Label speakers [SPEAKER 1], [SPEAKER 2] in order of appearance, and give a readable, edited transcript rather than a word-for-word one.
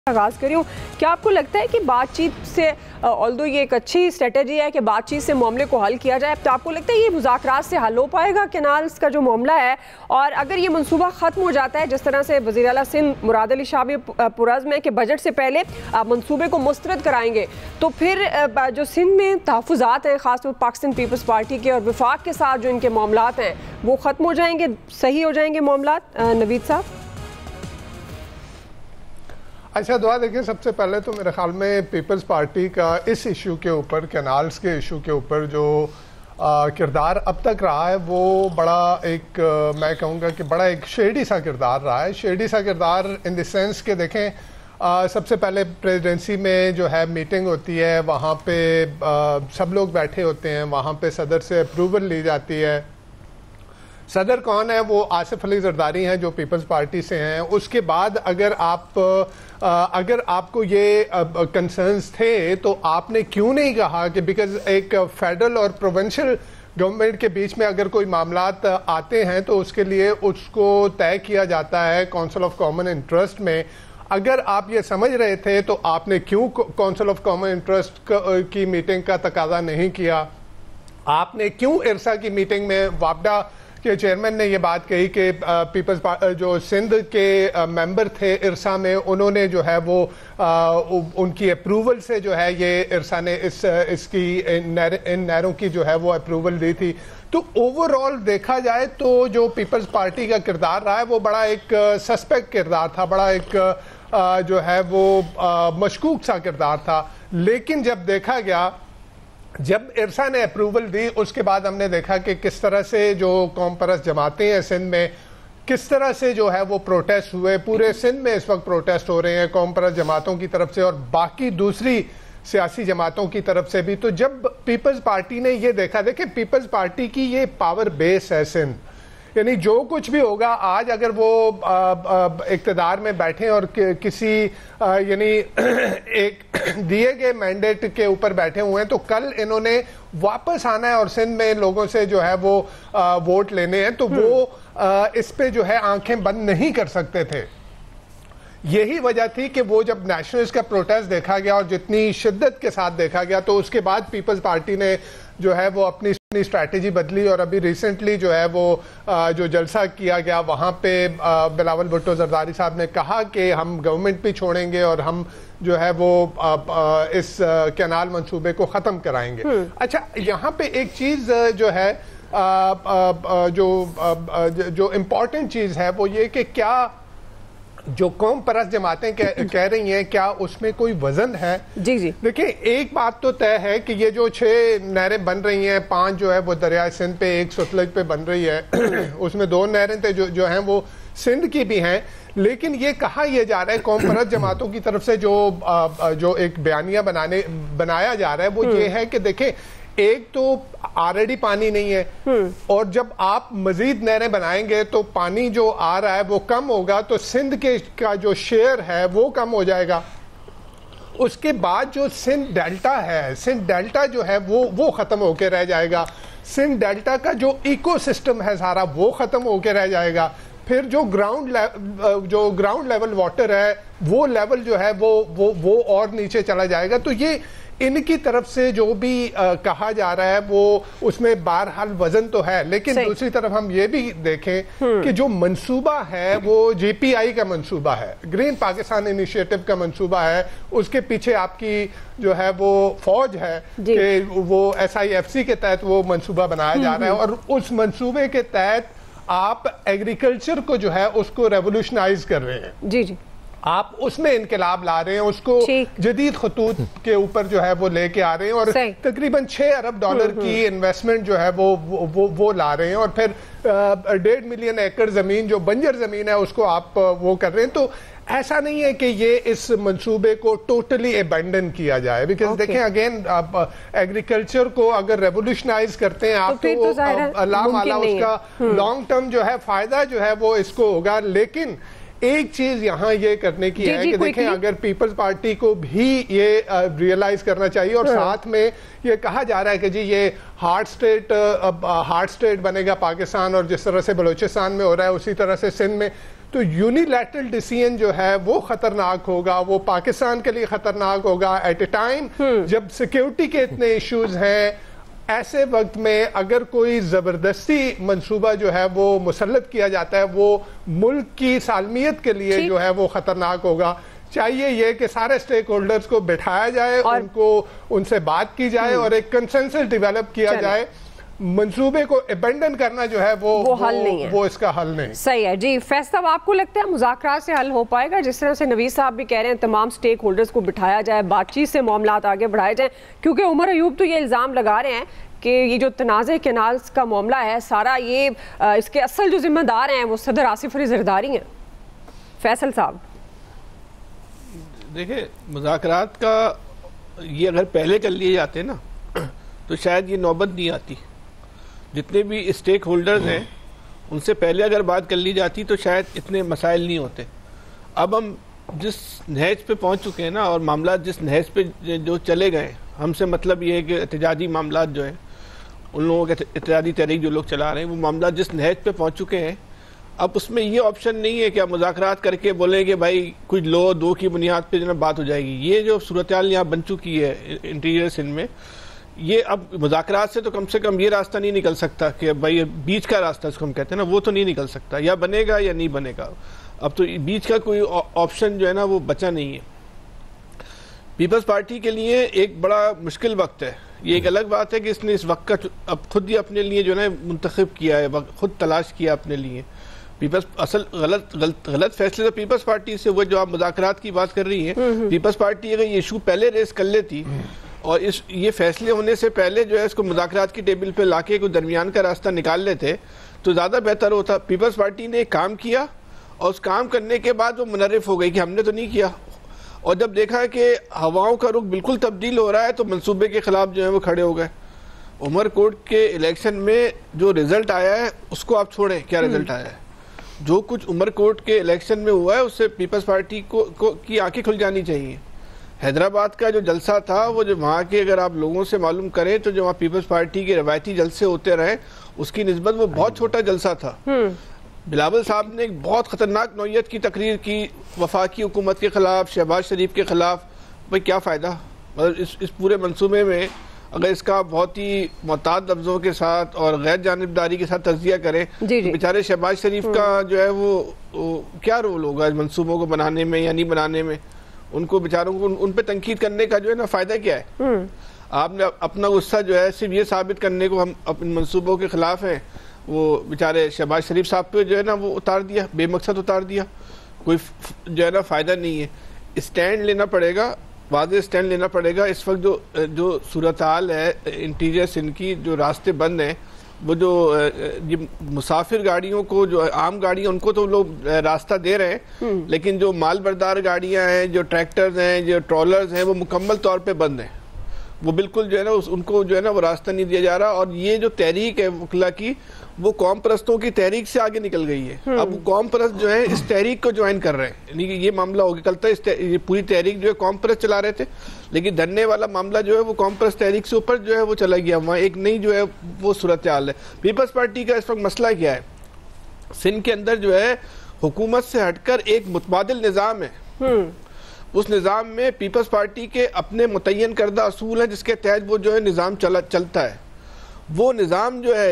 [SPEAKER 1] आगाज़ करी हूँ। क्या आपको लगता है कि बातचीत से ऑल्दो ये एक अच्छी स्ट्रेटजी है कि बातचीत से मामले को हल किया जाए, तो आपको लगता है ये मुज़ाकरात से हल हो पाएगा कैनाल्स का जो मामला है? और अगर ये मंसूबा ख़त्म हो जाता है, जिस तरह से वज़ीर आला सिंध मुराद अली शाह भी पुरज़्म है कि बजट से पहले मंसूबे को मुस्तरद कराएंगे, तो फिर जो सिंध में तहफ़्फ़ुज़ात हैं ख़ासतौर पाकिस्तान पीपल्स पार्टी के और वफाक के साथ जो इनके मामलात हैं वो ख़त्म हो जाएंगे, सही हो जाएंगे मामलात? नवीद साहब।
[SPEAKER 2] अच्छा दुआ, देखिए सबसे पहले तो मेरे ख्याल में पीपल्स पार्टी का इस इशू के ऊपर, कैनाल्स के इशू के ऊपर जो किरदार अब तक रहा है वो बड़ा एक मैं कहूँगा कि बड़ा एक शेडी सा किरदार रहा है। शेडी सा किरदार इन द सेंस के देखें सबसे पहले प्रेसिडेंसी में जो है मीटिंग होती है, वहाँ पे सब लोग बैठे होते हैं, वहाँ पे सदर से अप्रूवल ली जाती है। सदर कौन है? वो आसिफ अली जरदारी हैं जो पीपल्स पार्टी से हैं। उसके बाद अगर आपको ये कंसर्न्स थे तो आपने क्यों नहीं कहा कि बिकॉज एक फेडरल और प्रोविंशियल गवर्नमेंट के बीच में अगर कोई मामलात आते हैं तो उसके लिए उसको तय किया जाता है काउंसिल ऑफ कॉमन इंटरेस्ट में। अगर आप ये समझ रहे थे तो आपने क्यों काउंसिल ऑफ कॉमन इंटरेस्ट की मीटिंग का तकाजा नहीं किया? आपने क्यों इरसा की मीटिंग में वापडा के चेयरमैन ने ये बात कही कि पीपल्स जो सिंध के मेंबर थे इरसा में, उन्होंने जो है वो उनकी अप्रूवल से जो है ये इरसा ने इसकी इन नहरों की जो है वो अप्रूवल दी थी। तो ओवरऑल देखा जाए तो जो पीपल्स पार्टी का किरदार रहा है वो बड़ा एक सस्पेक्ट किरदार था, बड़ा एक जो है वो मशकूक सा किरदार था। लेकिन जब देखा गया, जब इरसा ने अप्रूवल दी, उसके बाद हमने देखा कि किस तरह से जो कौम परस्त जमातें हैं सिंध में, किस तरह से जो है वो प्रोटेस्ट हुए। पूरे सिंध में इस वक्त प्रोटेस्ट हो रहे हैं कौम परस्त जमातों की तरफ से और बाकी दूसरी सियासी जमातों की तरफ से भी। तो जब पीपल्स पार्टी ने ये देखा, देखिए पीपल्स पार्टी की ये पावर बेस है सिंध, यानी जो कुछ भी होगा आज अगर वो इक़्तिदार में बैठे और किसी यानी एक दिए गए मैंडेट के ऊपर बैठे हुए हैं तो कल इन्होंने वापस आना है और सिंध में लोगों से जो है वो वोट लेने हैं, तो वो इस पे जो है आंखें बंद नहीं कर सकते थे। यही वजह थी कि वो जब नेशनलिस्ट का प्रोटेस्ट देखा गया और जितनी शिद्दत के साथ देखा गया तो उसके बाद पीपल्स पार्टी ने जो है वो अपनी स्ट्रैटेजी बदली और अभी रिसेंटली जो है वो जो जलसा किया गया वहाँ पे बिलावल भुट्टो जरदारी साहब ने कहा कि हम गवर्नमेंट भी छोड़ेंगे और हम जो है वो इस कैनाल मंसूबे को ख़त्म कराएंगे। अच्छा, यहाँ पे एक चीज़ जो है जो इम्पॉर्टेंट चीज़ है वो ये कि क्या जो कौम परस्त जमातें कह रही हैं क्या उसमें कोई वजन है? जी जी, देखिए एक बात तो तय है कि ये जो 6 नहरें बन रही हैं, 5 जो है वो दरिया सिंध पे, 1 सतलज पे बन रही है उसमें 2 नहरें थे जो हैं वो सिंध की भी हैं। लेकिन ये कहा यह जा रहा है कौम परस्त जमातों की तरफ से जो एक बयानिया बनाया जा रहा है वो ये है कि देखें, एक तो ऑलरेडी पानी नहीं है और जब आप मजीद नहरें बनाएंगे तो पानी जो आ रहा है वो कम होगा, तो सिंध के का जो शेयर है वो कम हो जाएगा। उसके बाद जो सिंध डेल्टा है, सिंध डेल्टा जो है वो खत्म होके रह जाएगा। सिंध डेल्टा का जो इकोसिस्टम है सारा वो खत्म होके रह जाएगा। फिर जो ग्राउंड लेवल वाटर है वो लेवल जो है वो और नीचे चला जाएगा। तो ये इनकी तरफ से जो भी कहा जा रहा है वो उसमें बहरहाल वजन तो है, लेकिन दूसरी तरफ हम ये भी देखें कि जो मंसूबा है वो जीपीआई का मंसूबा है, ग्रीन पाकिस्तान इनिशिएटिव का मंसूबा है। उसके पीछे आपकी जो है वो फौज है कि वो SIFC के तहत वो मंसूबा बनाया जा रहा है और उस मंसूबे के तहत आप एग्रीकल्चर को जो है उसको रेवोल्यूशनाइज कर रहे हैं। जी जी, आप उसमें इनकलाब ला रहे हैं, उसको जदीद खतूत के ऊपर जो है वो लेके आ रहे हैं और तकरीबन 6 अरब डॉलर की इन्वेस्टमेंट जो है वो ला रहे हैं और फिर 1.5 मिलियन एकड़ जमीन जो बंजर जमीन है उसको आप वो कर रहे हैं। तो ऐसा नहीं है कि ये इस मंसूबे को टोटली अबैंडन किया जाए, बिकॉज देखें अगेन एग्रीकल्चर को अगर रेवोल्यूशनाइज करते हैं आप तो अल्लाह माला उसका लॉन्ग टर्म जो है फायदा जो है वो इसको होगा। लेकिन एक चीज यहाँ ये करने की है कि देखें, अगर पीपल्स पार्टी को भी ये रियलाइज करना चाहिए और साथ में ये कहा जा रहा है कि जी ये हार्ट स्टेट बनेगा पाकिस्तान और जिस तरह से बलूचिस्तान में हो रहा है उसी तरह से सिंध में, تو یونیلیٹرل ڈیسیژن جو ہے وہ خطرناک ہوگا, وہ پاکستان کے لیے خطرناک ہوگا ایٹ اے ٹائم جب سیکیورٹی کے اتنے ایشوز ہیں. ایسے وقت میں اگر کوئی زبردستی منصوبہ جو ہے وہ مسلط کیا جاتا ہے, وہ ملک کی سالمیت کے لیے جو ہے وہ خطرناک ہوگا. چاہیے یہ کہ سارے سٹیک ہولڈرز کو بٹھایا جائے, ان سے بات کی جائے اور ایک کنسنسس ڈیولپ کیا جائے. منصوبے کو ابینڈن کرنا جو ہے وہ حل نہیں ہے, وہ اس کا حل نہیں.
[SPEAKER 1] صحیح ہے جی. فیض صاحب, آپ کو لگتا ہے مذاکرات سے حل ہو پائے گا؟ جس طرح سے نوید صاحب بھی کہہ رہے ہیں تمام سٹیک ہولڈرز کو بٹھایا جائے, بات چیت سے معاملات آگے بڑھائے جائیں, کیونکہ عمر ایوب تو یہ الزام لگا رہے ہیں کہ یہ جو تنازع کینالز کا معاملہ ہے سارا, یہ اس کے اصل جو ذمہ دار ہیں وہ صدر آصف علی زرداری ہیں. فیصل صاحب
[SPEAKER 3] دیکھیں, مذاکرات کا یہ اگر پہلے کر لیے جاتے نا تو شاید یہ نوبت نہیں آتی. جتنے بھی اسٹیک ہولڈرز ہیں ان سے پہلے اگر بات کر لی جاتی تو شاید اتنے مسائل نہیں ہوتے. اب ہم جس نہج پہ پہنچ چکے ہیں نا, اور معاملات جس نہج پہ جو چلے گئے, ہم سے مطلب یہ ہے کہ احتجاجی معاملات جو ہیں, ان لوگوں کے احتجاجی تحریک جو لوگ چلا رہے ہیں, وہ معاملات جس نہج پہ پہنچ چکے ہیں, اب اس میں یہ آپشن نہیں ہے کہ آپ مذاکرات کر کے بولیں کہ بھائی کچھ لو دو کی بنیاد پہ جو بات ہو جائے گی. یہ جو صورتحال یہاں بن چکی ہے انٹیریئر سندھ میں, یہ اب مذاکرات سے کم یہ راستہ نہیں نکل سکتا کہ بھائی بیچ کا راستہ اس کو ہم کہتے ہیں نا, وہ تو نہیں نکل سکتا. یا بنے گا یا نہیں بنے گا. اب تو بیچ کا کوئی آپشن جو ہے نا وہ بچا نہیں ہے. پیپلز پارٹی کے لیے ایک بڑا مشکل وقت ہے. یہ ایک الگ بات ہے کہ اس نے اس وقت کا اب خود ہی اپنے لیے جو ہے نا منتخب کیا ہے, خود تلاش کیا اپنے لیے. اصل غلط فیصلے تو پیپلز پارٹی سے وہ جو آپ مذاکرات کی بات کر رہی ہیں, پیپلز پارٹی اگر یہ ایشو پہلے ریز کر لیتی اور یہ فیصلے ہونے سے پہلے جو ہے اس کو مذاکرات کی ٹیبل پہ لا کے کوئی درمیان کا راستہ نکال لیتے تو زیادہ بہتر ہوتا. پیپلز پارٹی نے ایک کام کیا اور اس کام کرنے کے بعد وہ منحرف ہو گئی کہ ہم نے تو نہیں کیا, اور جب دیکھا کہ ہواؤں کا رخ بالکل تبدیل ہو رہا ہے تو منصوبے کے خلاف جو ہے وہ کھڑے ہو گئے. عمر کوٹ کے الیکشن میں جو رزلٹ آیا ہے اس کو آپ چھوڑیں, کیا رزلٹ آیا ہے. جو کچھ عمر کوٹ کے الیکشن میں ہوا ہے اس سے پیپلز پارٹی کی آنکھیں کھل جانی چاہیے. حیدرآباد کا جو جلسہ تھا وہ جو وہاں کے اگر آپ لوگوں سے معلوم کریں تو جو وہاں پیپلز پارٹی کے روایتی جلسے ہوتے رہے اس کی نسبت وہ بہت چھوٹا جلسہ تھا. بلاول صاحب نے ایک بہت خطرناک نوعیت کی تقریر کی وفاقی حکومت کے خلاف, شہباز شریف کے خلاف. بھائی کیا فائدہ, مطلب اس پورے منصوبے میں اگر اس کا بہت ہی محتاط لفظوں کے ساتھ اور غیر جانبداری کے ساتھ تجزیہ کریں تو بیچارے شہباز شریف کا جو ہے وہ کیا رول ہوگا اس منصوبوں کو بنانے میں یا نہیں بنانے میں. ان کو بیچاروں کو ان پہ تنقید کرنے کا جو ہے نا فائدہ کیا ہے. آپ نے اپنا غصہ جو ہے صرف یہ ثابت کرنے کو ہم اپنے منصوبوں کے خلاف ہیں, وہ بیچارے شہباز شریف صاحب پہ جو ہے نا وہ اتار دیا, بے مقصد اتار دیا. کوئی جو ہے نا فائدہ نہیں ہے. اسٹینڈ لینا پڑے گا, واضح اسٹینڈ لینا پڑے گا. اس وقت جو صورتحال ہے انٹیریئر سندھ کی, جو راستے بند ہیں, وہ جو مسافر گاڑیوں کو, جو عام گاڑیاں ان کو تو لوگ راستہ دے رہے ہیں, لیکن جو مال بردار گاڑیاں ہیں, جو ٹریکٹرز ہیں, جو ٹرولرز ہیں, وہ مکمل طور پہ بند ہیں. وہ بالکل جو ہے نا ان کو جو ہے نا وہ راستہ نہیں دیا جا رہا. اور یہ جو تحریک ہے وکلا کی, وہ قوم پرستوں کی تحریک سے آگے نکل گئی ہے. اب وہ قوم پرست جو ہے اس تحریک کو جوائن کر رہے ہیں, یعنی کہ یہ معاملہ ہو گیا. کل تک یہ پوری تحریک جو ہے قوم پرست چلا رہے تھے, لیکن دھرنے والا معاملہ جو ہے وہ قوم پرست تحریک سے اوپر جو ہے وہ چلا گیا. وہاں ایک نئی جو ہے وہ صورتحال ہے. پیپلز پارٹی کا اس وقت مسئلہ کیا ہے, سندھ کے اندر جو ہے حکومت سے ہٹ کر ایک متبادل نظام ہے. اس نظام میں پیپلز پارٹی کے اپنے متعین کردہ اصول ہیں جس کے تحت وہ جو ہے نظام چلتا ہے. وہ نظام جو ہے